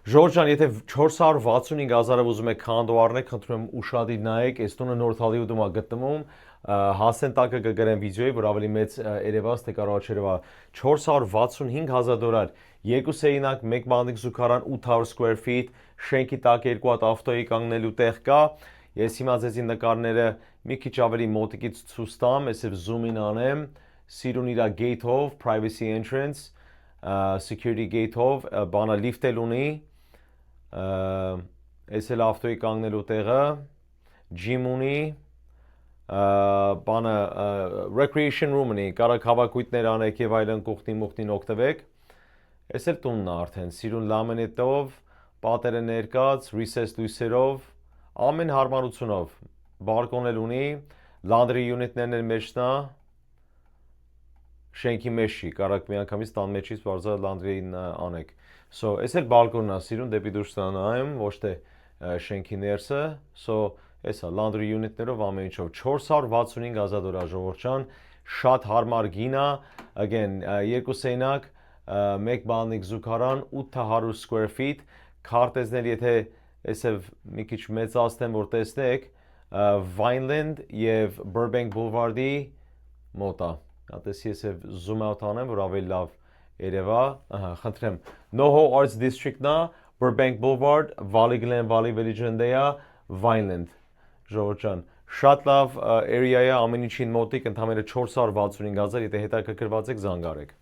Ժորժ ջան, եթե 465,000-ը ուզում եք քանդո առնեք, խնդրում եմ ուշադիր նայեք, այս տունը Նորթ Հոլիվուդում է գտնվում, հասեն տակը կգրեմ վիդեոյի, որ ավելի մեծ երևաց, թե կարող չերևա 465,000 $, երկու սերինակ, մեկ բանիկ զուգարան, 800 square feet, շենքի տակ երկու հատ ավտոյի կանգնելու տեղ կա, ես հիմա ձեզի նկարները մի քիչ ավելի մոտիկից ցույց տամ, այսպես zoom in անեմ, սիրուն իրա gate-ով, privacy entrance, security gate-ով, բանը lift էլ ունի, այս էլ ավտոյի կանգնելու տեղը, gym ունի, բանը recreation room ունի, կարաք հավաքույթներ անեք եւ այլն կուխտին մուխտին օգտվեք, այս էլ տունն է արդեն, սիրուն լամինետով, պատերը ներկած, recessed լույսերով, ամեն հարմարությունով, բալկոն էլ ունի, laundry unit-ներն էլ մեջն է, շենքի մեջ չի, կարաք միանգամից տան մեջից բարձր laundry-ն անեք, so այս էլ բալկոնն է, սիրուն դեպի դուրս նայում, ոչ թե շենքի ներսը, so Էսա laundry unit-ներով ամեն ինչով 465,000 $, ժողովուրդ ջան, շատ հարմար գին է, again, երկու սենյակ, մեկ բանիկ զուգարան, 800 square feet, քարտեզներ եթե այսև մի քիչ մեծացնեմ, որ տեսնեք, Vineland եւ Burbank Boulevard-ի մոտ է, հատեսի այսև zoom out անեմ, որ ավելի լավ երևա, խնդրեմ, NoHo Arts District-ն է, Burbank Boulevard, Valley Glen, Valley Village-ն է, Vineland Ժողովուրդ ջան, շատ լավ area է, ամեն ինչին մոտիկ, ընդամենը 465,000, եթե հետաքրքրված եք, զանգ արեք։